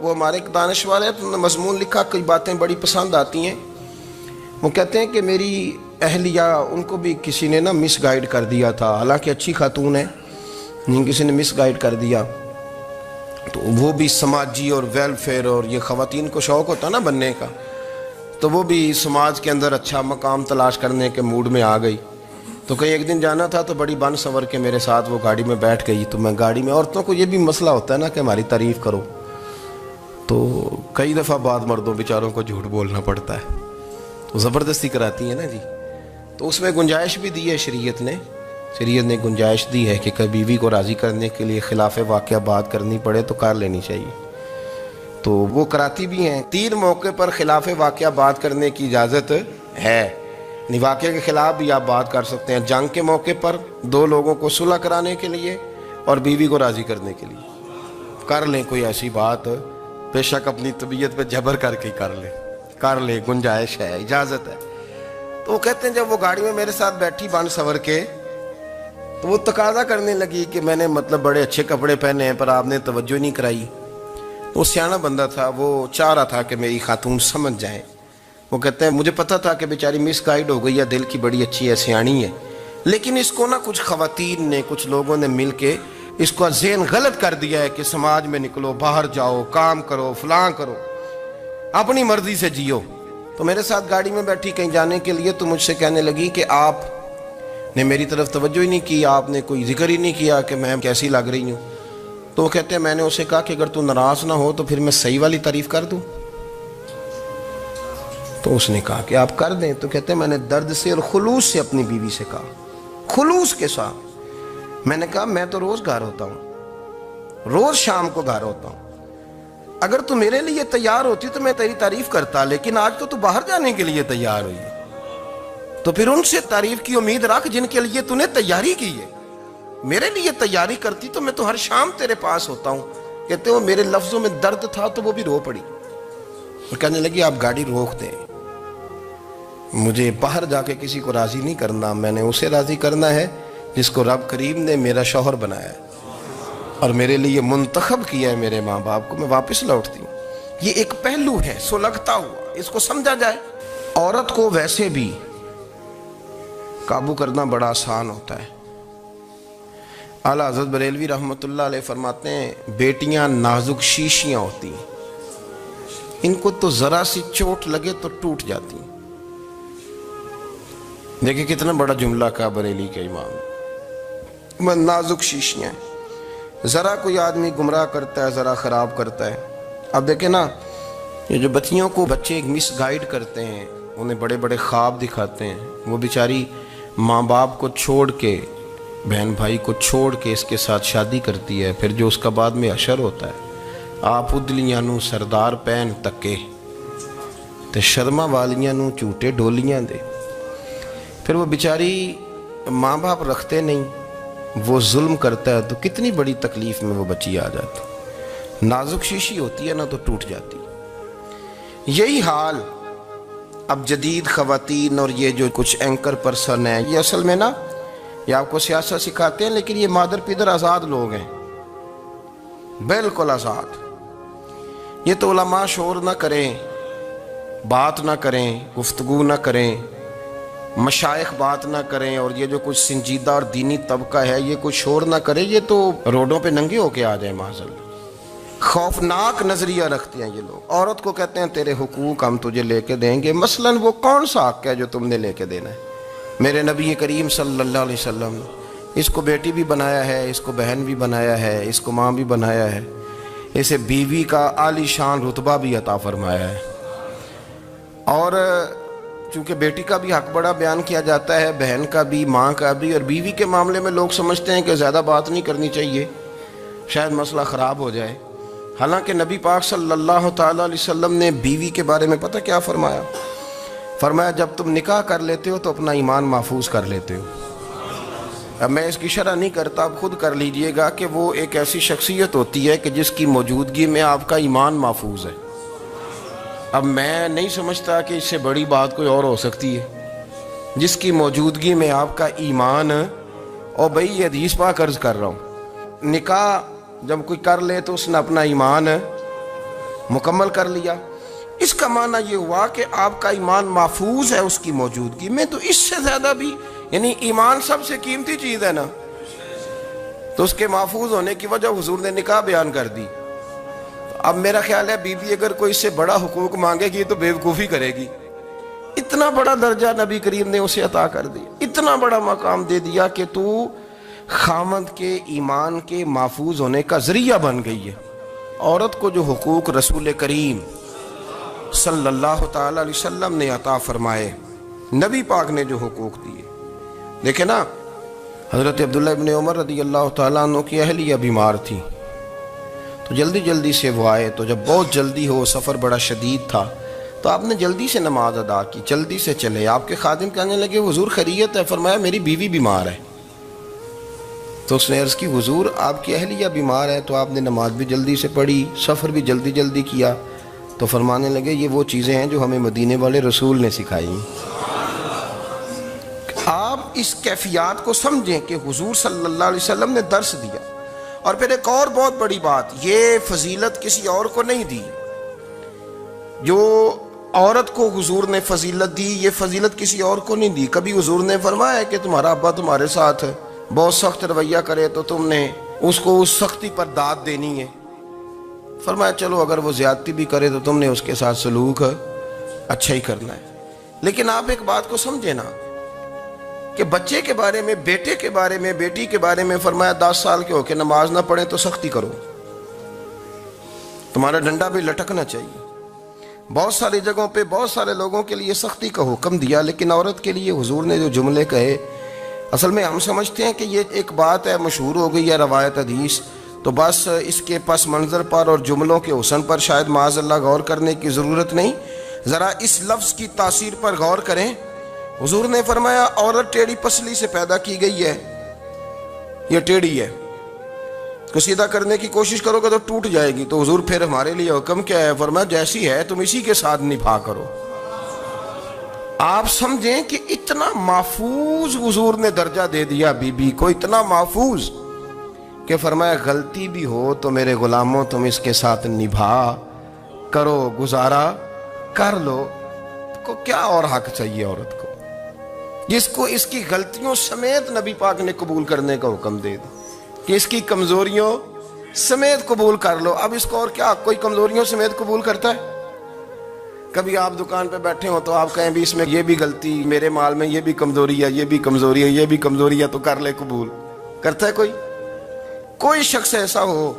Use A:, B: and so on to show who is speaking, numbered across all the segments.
A: وہ ہمارے ایک دانش والے ہیں، تو انہوں نے مضمون لکھا، کئی باتیں بڑی پسند آتی ہیں۔ وہ کہتے ہیں کہ میری اہلیہ، ان کو بھی کسی نے نا مس گائیڈ کر دیا تھا، حالانکہ اچھی خاتون ہے، لیکن کسی نے مس گائیڈ کر دیا، تو وہ بھی سماجی اور ویلفیئر اور یہ خواتین کو شوق ہوتا نا بننے کا، تو وہ بھی سماج کے اندر اچھا مقام تلاش کرنے کے موڈ میں آ گئی۔ تو کہیں ایک دن جانا تھا تو بڑی بن سنور کے میرے ساتھ وہ گاڑی میں بیٹھ گئی۔ تو میں گاڑی میں، عورتوں کو یہ بھی مسئلہ ہوتا ہے نا کہ ہماری تعریف کرو، تو کئی دفعہ بعد مردوں بیچاروں کو جھوٹ بولنا پڑتا ہے، تو زبردستی کراتی ہیں نا جی۔ تو اس میں گنجائش بھی دی ہے شریعت نے گنجائش دی ہے کہ کبھی بیوی کو راضی کرنے کے لیے خلاف واقعہ بات کرنی پڑے تو کر لینی چاہیے، تو وہ کراتی بھی ہیں۔ 3 موقع پر خلاف واقعہ بات کرنے کی اجازت ہے، واقعے کے خلاف بھی آپ بات کر سکتے ہیں۔ جنگ کے موقع پر 2 لوگوں کو صلح کرانے کے لیے اور بیوی کو راضی کرنے کے لیے کر لیں کوئی ایسی بات، بے شک اپنی طبیعت پہ جبر کر کے کر لیں، گنجائش ہے، اجازت ہے۔ تو وہ کہتے ہیں جب وہ گاڑی میں میرے ساتھ بیٹھی بن سنور کے، تو وہ تقاضا کرنے لگی کہ میں نے مطلب بڑے اچھے کپڑے پہنے ہیں پر آپ نے توجہ نہیں کرائی۔ وہ سیاںا بندہ تھا، وہ چاہ رہا تھا کہ میری خاتون سمجھ جائیں۔ وہ کہتے ہیں مجھے پتا تھا کہ بیچاری مس گائیڈ ہو گئی ہے، دل کی بڑی اچھی ہے، سیاਣੀ ہے، لیکن اس کو نا کچھ خواتین نے، کچھ لوگوں نے مل کے اس کو ذہن غلط کر دیا ہے کہ سماج میں نکلو، باہر جاؤ، کام کرو، فلاں کرو، اپنی مرضی سے جیو۔ تو میرے ساتھ گاڑی میں بیٹھی کہیں جانے کے لیے، تو مجھ سے کہنے لگی کہ آپ نے میری طرف توجہ ہی نہیں کی، آپ نے کوئی ذکر ہی نہیں کیا کہ میں کیسی لگ رہی ہوں۔ تو وہ کہتے ہیں میں نے اسے کہا کہ اگر تو ناراض نہ ہو تو پھر میں صحیح والی تعریف کر دوں۔ تو اس نے کہا کہ آپ کر دیں۔ تو کہتے ہیں میں نے درد سے اور خلوص سے اپنی بیوی سے کہا، خلوص کے ساتھ میں نے کہا میں تو روز گھر ہوتا ہوں، روز شام کو گھر ہوتا ہوں، اگر تو میرے لیے تیار ہوتی تو میں تیری تعریف کرتا، لیکن آج تو باہر جانے کے لیے تیار ہوئی، تو پھر ان سے تعریف کی امید رکھ جن کے لیے تو نے تیاری کی ہے۔ میرے لیے تیاری کرتی تو میں تو ہر شام تیرے پاس ہوتا ہوں۔ کہتے ہیں میرے لفظوں میں درد تھا تو وہ بھی رو پڑی، اور کہنے لگی آپ گاڑی روک دیں، مجھے باہر جا کے کسی کو راضی نہیں کرنا، میں نے اسے راضی کرنا ہے جس کو رب کریم نے میرا شوہر بنایا ہے اور میرے لیے منتخب کیا ہے، میرے ماں باپ کو۔ میں واپس لوٹتی ہوں۔ یہ ایک پہلو ہے سلگتا ہوا، اس کو سمجھا جائے۔ عورت کو ویسے بھی قابو کرنا بڑا آسان ہوتا ہے۔ اعلیٰ حضرت بریلوی رحمۃ اللہ علیہ فرماتے ہیں بیٹیاں نازک شیشیاں ہوتی ہیں، ان کو تو ذرا سی چوٹ لگے تو ٹوٹ جاتی ہیں۔ دیکھیں کتنا بڑا جملہ کہا بریلی کے امام، نازک شیشیاں، ذرا کوئی آدمی گمراہ کرتا ہے، ذرا خراب کرتا ہے۔ اب دیکھیں نا، یہ جو بچیوں کو بچے مس گائیڈ کرتے ہیں، انہیں بڑے بڑے خواب دکھاتے ہیں، وہ بیچاری ماں باپ کو چھوڑ کے، بہن بھائی کو چھوڑ کے اس کے ساتھ شادی کرتی ہے، پھر جو اس کا بعد میں حشر ہوتا ہے، آپ ادلیاں نو سردار پہن تکے تے شرما والیاں نو جھوٹے ڈولیاں دے۔ پھر وہ بیچاری ماں باپ رکھتے نہیں، وہ ظلم کرتا ہے، تو کتنی بڑی تکلیف میں وہ بچی آ جاتی۔ نازک شیشی ہوتی ہے نا تو ٹوٹ جاتی۔ یہی حال اب جدید خواتین اور یہ جو کچھ اینکر پرسن ہیں، یہ اصل میں نا یہ آپ کو سیاست سکھاتے ہیں، لیکن یہ مادر پیدر آزاد لوگ ہیں، بالکل آزاد۔ یہ تو علماء شور نہ کریں، بات نہ کریں، گفتگو نہ کریں، مشائخ بات نہ کریں، اور یہ جو کچھ سنجیدہ اور دینی طبقہ ہے یہ کچھ شور نہ کرے، یہ تو روڈوں پہ ننگے ہو کے آ جائیں معاذ۔ خوفناک نظریہ رکھتے ہیں یہ لوگ۔ عورت کو کہتے ہیں تیرے حقوق ہم تجھے لے کے دیں گے، مثلاً وہ کون سا حق ہے جو تم نے لے کے دینا ہے؟ میرے نبی کریم صلی اللہ علیہ وسلم اس کو بیٹی بھی بنایا ہے، اس کو بہن بھی بنایا ہے، اس کو ماں بھی بنایا ہے، اسے بیوی کا عالی شان رتبہ بھی عطا فرمایا ہے۔ اور چونکہ بیٹی کا بھی حق بڑا بیان کیا جاتا ہے، بہن کا بھی، ماں کا بھی، اور بیوی کے معاملے میں لوگ سمجھتے ہیں کہ زیادہ بات نہیں کرنی چاہیے، شاید مسئلہ خراب ہو جائے۔ حالانکہ نبی پاک صلی اللہ تعالیٰ علیہ وسلم نے بیوی کے بارے میں پتہ کیا فرمایا؟ فرمایا جب تم نکاح کر لیتے ہو تو اپنا ایمان محفوظ کر لیتے ہو۔ اب میں اس کی شرح نہیں کرتا، اب خود کر لیجئے گا کہ وہ ایک ایسی شخصیت ہوتی ہے کہ جس کی موجودگی میں آپ کا ایمان محفوظ ہے۔ اب میں نہیں سمجھتا کہ اس سے بڑی بات کوئی اور ہو سکتی ہے، جس کی موجودگی میں آپ کا ایمان، اور بھئی یہ حدیث پاک عرض کر رہا ہوں، نکاح جب کوئی کر لے تو اس نے اپنا ایمان مکمل کر لیا۔ اس کا معنی یہ ہوا کہ آپ کا ایمان محفوظ ہے اس کی موجودگی میں۔ تو اس سے زیادہ بھی، یعنی ایمان سب سے قیمتی چیز ہے نا، تو اس کے محفوظ ہونے کی وجہ حضور نے نکاح بیان کر دی۔ اب میرا خیال ہے بی بی اگر کوئی اس سے بڑا حقوق مانگے گی تو بیوقوفی کرے گی۔ اتنا بڑا درجہ نبی کریم نے اسے عطا کر دیا، اتنا بڑا مقام دے دیا کہ تو خامند کے ایمان کے محفوظ ہونے کا ذریعہ بن گئی ہے۔ عورت کو جو حقوق رسول کریم صلی اللہ تعالی علیہ وسلم نے عطا فرمائے، نبی پاک نے جو حقوق دیے، دیکھیں نا، حضرت عبداللہ ابن عمر رضی اللہ تعالیٰ عنہ کی اہلیہ بیمار تھی، تو جلدی جلدی سے وہ آئے، تو جب بہت جلدی ہو، سفر بڑا شدید تھا، تو آپ نے جلدی سے نماز ادا کی، جلدی سے چلے۔ آپ کے خادم کہنے لگے حضور خیریت ہے؟ فرمایا میری بیوی بیمار ہے۔ تو اس نے عرض کی حضور آپ کی اہلیہ بیمار ہے، تو آپ نے نماز بھی جلدی سے پڑھی، سفر بھی جلدی جلدی کیا۔ تو فرمانے لگے یہ وہ چیزیں ہیں جو ہمیں مدینے والے رسول نے سکھائی۔ آپ اس کیفیات کو سمجھیں کہ حضور صلی اللہ علیہ وسلم نے درس دیا۔ اور پھر ایک اور بہت بڑی بات، یہ فضیلت کسی اور کو نہیں دی، جو عورت کو حضور نے فضیلت دی، یہ فضیلت کسی اور کو نہیں دی۔ کبھی حضور نے فرمایا کہ تمہارا ابا تمہارے ساتھ بہت سخت رویہ کرے تو تم نے اس کو اس سختی پر داد دینی ہے؟ فرمایا چلو اگر وہ زیادتی بھی کرے تو تم نے اس کے ساتھ سلوک اچھا ہی کرنا ہے۔ لیکن آپ ایک بات کو سمجھے نا کہ بچے کے بارے میں، بیٹے کے بارے میں، بیٹی کے بارے میں فرمایا 10 سال کے ہو کے نماز نہ پڑھیں تو سختی کرو، تمہارا ڈنڈا بھی لٹکنا چاہیے۔ بہت ساری جگہوں پہ بہت سارے لوگوں کے لیے سختی کا حکم دیا، لیکن عورت کے لیے حضور نے جو جملے کہے، اصل میں ہم سمجھتے ہیں کہ یہ ایک بات ہے، مشہور ہو گئی ہے روایت حدیث، تو بس اس کے پس منظر پر اور جملوں کے حسن پر شاید معاذ اللہ غور کرنے کی ضرورت نہیں، ذرا اس لفظ کی تاثیر پر غور کریں۔ حضور نے فرمایا عورت ٹیڑھی پسلی سے پیدا کی گئی ہے، یہ ٹیڑھی ہے، کو سیدھا کرنے کی کوشش کرو گے تو ٹوٹ جائے گی۔ تو حضور پھر ہمارے لیے حکم کیا ہے؟ فرمایا جیسی ہے تم اسی کے ساتھ نبھا کرو۔ آپ سمجھیں کہ اتنا محفوظ حضور نے درجہ دے دیا بی بی کو، اتنا محفوظ کہ فرمایا غلطی بھی ہو تو میرے غلاموں تم اس کے ساتھ نبھا کرو، گزارا کر لو۔ کو کیا اور حق چاہیے عورت کو، جس کو اس کی غلطیوں سمیت نبی پاک نے قبول کرنے کا حکم دے دیا کہ اس کی کمزوریوں سمیت قبول کر لو۔ اب اس کو اور کیا، کوئی کمزوریوں سمیت قبول کرتا ہے؟ کبھی آپ دکان پہ بیٹھے ہو تو آپ کہیں بھی اس میں یہ بھی غلطی، میرے مال میں یہ بھی کمزوری ہے، یہ بھی کمزوری ہے، یہ بھی کمزوری ہے، تو کر لے قبول؟ کرتا ہے کوئی شخص ایسا ہو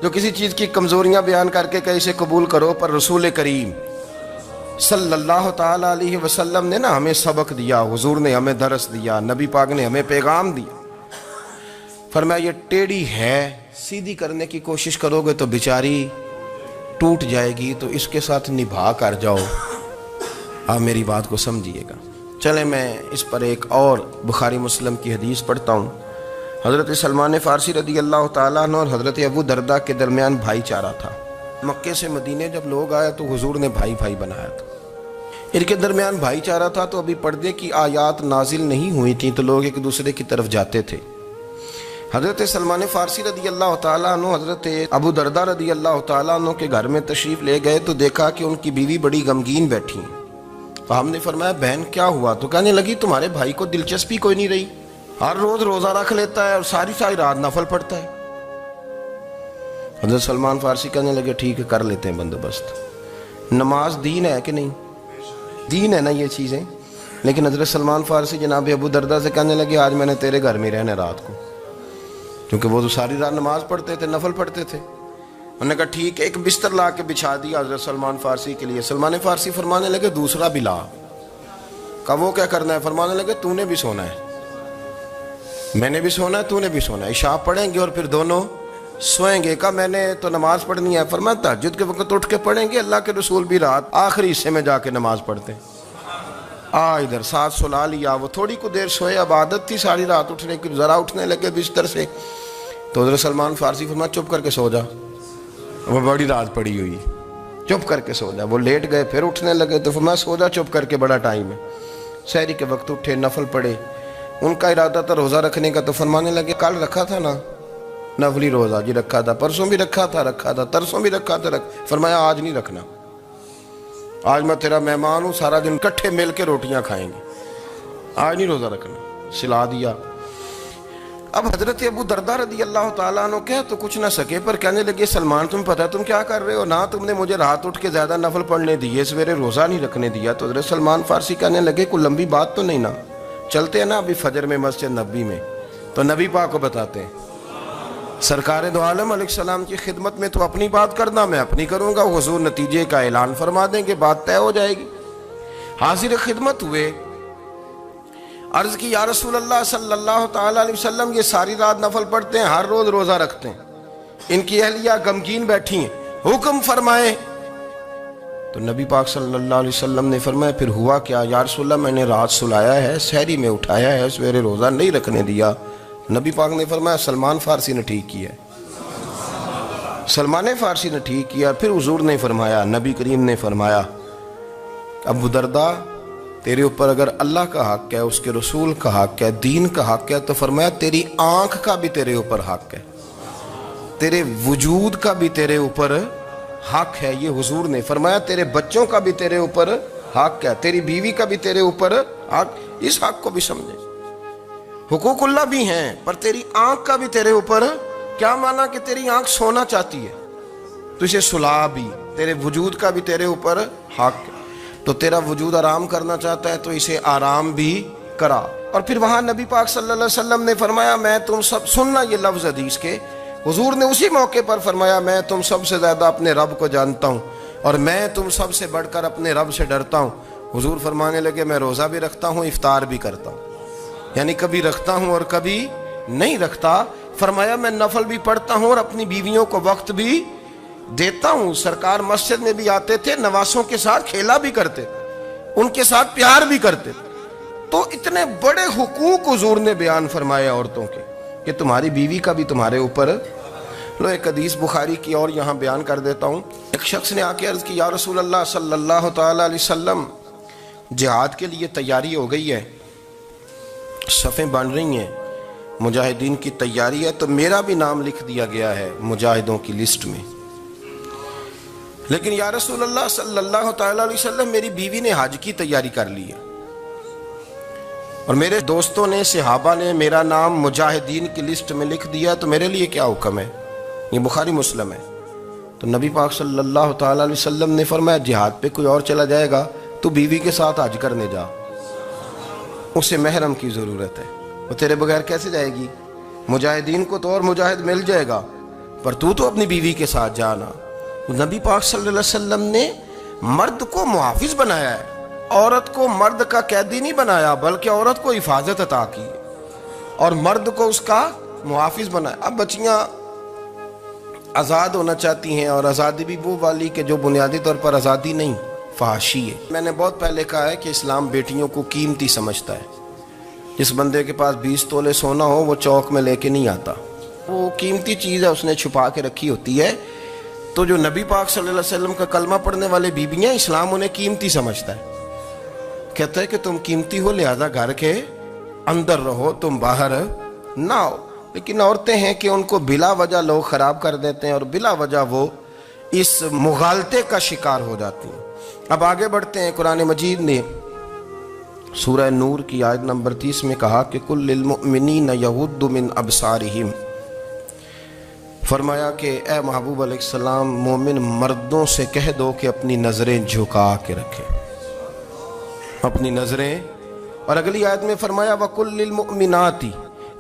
A: جو کسی چیز کی کمزوریاں بیان کر کے کہ اسے قبول کرو؟ پر رسول کریم صلی اللہ تعالی علیہ وسلم نے نا ہمیں سبق دیا، حضور نے ہمیں درس دیا، نبی پاک نے ہمیں پیغام دیا۔ فرمایا یہ ٹیڑھی ہے، سیدھی کرنے کی کوشش کرو گے تو بیچاری ٹوٹ جائے گی، تو اس کے ساتھ نبھا کر جاؤ۔ آپ میری بات کو سمجھیے گا۔ چلیں میں اس پر ایک اور بخاری مسلم کی حدیث پڑھتا ہوں۔ حضرت سلمان فارسی رضی اللہ تعالیٰ عنہ اور حضرت ابو دردہ کے درمیان بھائی چارہ تھا۔ مکے سے مدینے جب لوگ آئے تو حضور نے بھائی بھائی بنایا تھا، ان کے درمیان بھائی چارہ تھا، تو ابھی پردے کی آیات نازل نہیں ہوئی تھیں، تو لوگ ایک دوسرے کی طرف جاتے تھے۔ حضرت سلمان فارسی رضی اللہ تعالیٰ عنہ حضرت ابو دردہ رضی اللہ تعالیٰ عنہ کے گھر میں تشریف لے گئے تو دیکھا کہ ان کی بیوی بڑی غمگین بیٹھی ہیں۔ تو ہم نے فرمایا بہن کیا ہوا؟ تو کہنے لگی تمہارے بھائی کو دلچسپی کوئی نہیں رہی، ہر روز روزہ رکھ لیتا ہے اور ساری رات نفل پڑھتا ہے۔ حضرت سلمان فارسی کہنے لگے ٹھیک ہے کر لیتے ہیں بندوبست۔ نماز دین ہے کہ نہیں؟ دین ہے نا یہ چیزیں۔ لیکن حضرت سلمان فارسی جناب ابو دردہ سے کہنے لگے آج میں نے تیرے گھر میں رہنا رات کو، کیونکہ وہ تو ساری رات نماز پڑھتے تھے، نفل پڑھتے تھے۔ انہوں نے کہا ٹھیک ہے، ایک بستر لا کے بچھا دیا حضرت سلمان فارسی کے لیے۔ سلمان فارسی فرمانے لگے دوسرا بھی لا۔ کہا وہ کیا کرنا ہے؟ فرمانے لگے تو نے بھی سونا ہے، میں نے بھی سونا ہے، تو نے بھی سونا ہے، عشاء پڑھیں گے اور پھر دونوں سوئیں گے۔ کہا میں نے تو نماز پڑھنی ہے۔ فرمایا تہجد کے وقت اٹھ کے پڑھیں گے، اللہ کے رسول بھی رات آخری حصے میں جا کے نماز پڑھتے ہیں۔ ادھر ساتھ سلا لیا، وہ تھوڑی کو دیر سوئے، اب عادت تھی ساری رات اٹھنے کی، ذرا اٹھنے لگے بستر سے تو حضرت سلمان فارسی فرمایا چپ کر کے سو جا، وہ بڑی رات پڑی ہوئی، چپ کر کے سو جا۔ وہ لیٹ گئے، پھر اٹھنے لگے تو فرمایا سو جا چپ کر کے، بڑا ٹائم ہے۔ سحری کے وقت اٹھے، نفل پڑھے، ان کا ارادہ تھا روزہ رکھنے کا، تو فرمانے لگے کل رکھا تھا نا، نفلی روزہ جی رکھا تھا، پرسوں بھی رکھا تھا، ترسوں بھی رکھا تھا، فرمایا آج نہیں رکھنا، آج میں تیرا مہمان ہوں، سارا دن کٹھے مل کے روٹیاں کھائیں گے، آج نہیں روزہ رکھنا، سلا دیا۔ اب حضرت ابو درداء رضی اللہ تعالیٰ عنہ کہہ تو کچھ نہ سکے، پر کہنے لگے سلمان تم پتہ ہے تم کیا کر رہے ہو، نہ تم نے مجھے رات اٹھ کے زیادہ نفل پڑھنے دیے، سویرے روزہ نہیں رکھنے دیا۔ تو حضرت سلمان فارسی کہنے لگے کوئی لمبی بات تو نہیں نا، چلتے ہیں نا ابھی فجر میں مسجد نبی میں، تو نبی پاک کو بتاتے ہیں سرکار دو عالم علیہ السلام کی خدمت میں تو اپنی بات کرنا، میں اپنی کروں گا، حضور نتیجے کا اعلان فرما دیں گے، بات طے ہو جائے گی۔ حاضر خدمت ہوئے، عرض کی یا رسول اللہ صلی اللہ تعالیٰ علیہ وسلم یہ ساری رات نفل پڑھتے ہیں، ہر روز روزہ رکھتے ہیں، ان کی اہلیہ غمگین بیٹھی ہیں، حکم فرمائے۔ تو نبی پاک صلی اللہ علیہ وسلم نے فرمایا پھر ہوا کیا؟ یا رسول اللہ میں نے رات سلایا ہے، سحری میں اٹھایا ہے، سویرے روزہ نہیں رکھنے دیا۔ نبی پاک نے فرمایا سلمان فارسی نے ٹھیک کیا، سلمان فارسی نے ٹھیک کیا۔ پھر حضور نے فرمایا، نبی کریم نے فرمایا ابو درداء تیرے اوپر اگر اللہ کا حق ہے، اس کے رسول کا حق ہے، دین کا حق ہے، تو فرمایا تیری آنکھ کا بھی تیرے اوپر حق ہے، تیرے وجود کا بھی تیرے اوپر حق ہے۔ یہ حضور نے فرمایا تیرے بچوں کا بھی تیرے اوپر حق ہے، تیری بیوی کا بھی تیرے اوپر حق، اس حق کو بھی سمجھے۔ حقوق اللہ بھی ہیں، پر تیری آنکھ کا بھی تیرے اوپر، کیا مانا کہ تیری آنکھ سونا چاہتی ہے تو اسے سلا بھی، تیرے وجود کا بھی تیرے اوپر حق ہے، تو تیرا وجود آرام کرنا چاہتا ہے تو اسے آرام بھی کرا۔ اور پھر وہاں نبی پاک صلی اللہ علیہ وسلم نے فرمایا میں تم سب، سننا یہ لفظ حدیث کے، حضور نے اسی موقع پر فرمایا میں تم سب سے زیادہ اپنے رب کو جانتا ہوں اور میں تم سب سے بڑھ کر اپنے رب سے ڈرتا ہوں۔ حضور فرمانے لگے میں روزہ بھی رکھتا ہوں، افطار بھی کرتا ہوں، یعنی کبھی رکھتا ہوں اور کبھی نہیں رکھتا۔ فرمایا میں نفل بھی پڑھتا ہوں اور اپنی بیویوں کو وقت بھی دیتا ہوں۔ سرکار مسجد میں بھی آتے تھے، نواسوں کے ساتھ کھیلا بھی کرتے، ان کے ساتھ پیار بھی کرتے۔ تو اتنے بڑے حقوق حضور نے بیان فرمائے عورتوں کے کہ تمہاری بیوی کا بھی تمہارے اوپر۔ لو ایک حدیث بخاری کی اور یہاں بیان کر دیتا ہوں۔ ایک شخص نے آ کے عرض کی یا رسول اللہ صلی اللہ تعالی علیہ وسلم جہاد کے لیے تیاری ہو گئی ہے، صفیں بن رہی ہیں، مجاہدین کی تیاری ہے، تو میرا بھی نام لکھ دیا گیا ہے مجاہدوں کی لسٹ میں، لیکن یا رسول اللہ صلی اللہ تعالی علیہ وسلم میری بیوی نے حج کی تیاری کر لی ہے اور میرے دوستوں نے، صحابہ نے میرا نام مجاہدین کی لسٹ میں لکھ دیا، تو میرے لیے کیا حکم ہے؟ یہ بخاری مسلم ہے۔ تو نبی پاک صلی اللہ تعالی علیہ وسلم نے فرمایا جہاد پہ کوئی اور چلا جائے گا تو بیوی کے ساتھ حج کرنے جا، اسے محرم کی ضرورت ہے، وہ تیرے بغیر کیسے جائے گی؟ مجاہدین کو تو اور مجاہد مل جائے گا، پر تو اپنی بیوی کے ساتھ جانا۔ نبی پاک صلی اللہ علیہ وسلم نے مرد کو محافظ بنایا ہے، عورت کو مرد کا قیدی نہیں بنایا، بلکہ عورت کو حفاظت عطا کی اور مرد کو اس کا محافظ بنایا۔ اب بچیاں آزاد ہونا چاہتی ہیں، اور آزادی بھی وہ والی کہ جو بنیادی طور پر آزادی نہیں، فحاشی ہے۔ میں نے بہت پہلے کہا ہے کہ اسلام بیٹیوں کو قیمتی سمجھتا ہے۔ جس بندے کے پاس 20 تولے سونا ہو وہ چوک میں لے کے نہیں آتا، وہ قیمتی چیز ہے، اس نے چھپا کے رکھی ہوتی ہے۔ تو جو نبی پاک صلی اللہ علیہ وسلم کا کلمہ پڑھنے والے بیویاں، اسلام انہیں قیمتی سمجھتا ہے، کہتا ہے کہ تم قیمتی ہو لہذا گھر کے اندر رہو، تم باہر نہ ہو۔ لیکن عورتیں ہیں کہ ان کو بلا وجہ لوگ خراب کر دیتے ہیں اور بلا وجہ وہ اس مغالطے کا شکار ہو جاتی ہیں۔ اب آگے بڑھتے ہیں۔ قرآن مجید نے سورہ نور کی آیت نمبر 30 میں کہا کہ کل للمؤمنین یغضوا من ابصارہم، فرمایا کہ اے محبوب علیہ السلام مومن مردوں سے کہہ دو کہ اپنی نظریں جھکا کے رکھیں، اپنی نظریں۔ اور اگلی آیت میں فرمایا وَقُلْ لِلْمُؤْمِنَاتِ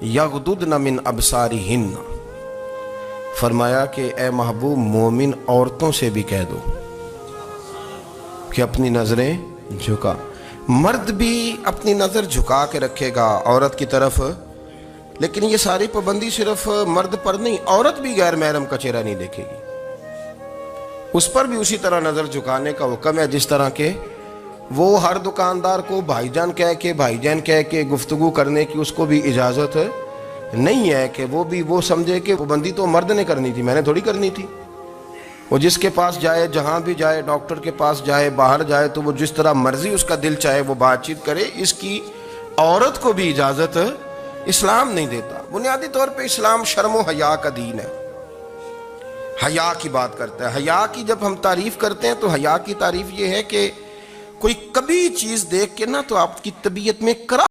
A: یغضضن من ابصارہن، فرمایا کہ اے محبوب مومن عورتوں سے بھی کہہ دو کہ اپنی نظریں جھکا۔ مرد بھی اپنی نظر جھکا کے رکھے گا عورت کی طرف، لیکن یہ ساری پابندی صرف مرد پر نہیں، عورت بھی غیر محرم کا چہرہ نہیں دیکھے گی، اس پر بھی اسی طرح نظر جھکانے کا حکم ہے، جس طرح کہ وہ ہر دکاندار کو بھائی جان کہہ کے گفتگو کرنے کی اس کو بھی اجازت نہیں ہے کہ وہ سمجھے کہ پابندی تو مرد نے کرنی تھی، میں نے تھوڑی کرنی تھی۔ وہ جس کے پاس جائے، جہاں بھی جائے، ڈاکٹر کے پاس جائے، باہر جائے، تو وہ جس طرح مرضی اس کا دل چاہے وہ بات چیت کرے، اس کی عورت کو بھی اجازت اسلام نہیں دیتا۔ بنیادی طور پہ اسلام شرم و حیا کا دین ہے، حیا کی بات کرتا ہے۔ حیا کی جب ہم تعریف کرتے ہیں تو حیا کی تعریف یہ ہے کہ کوئی کبھی چیز دیکھ کے نا تو آپ کی طبیعت میں کرا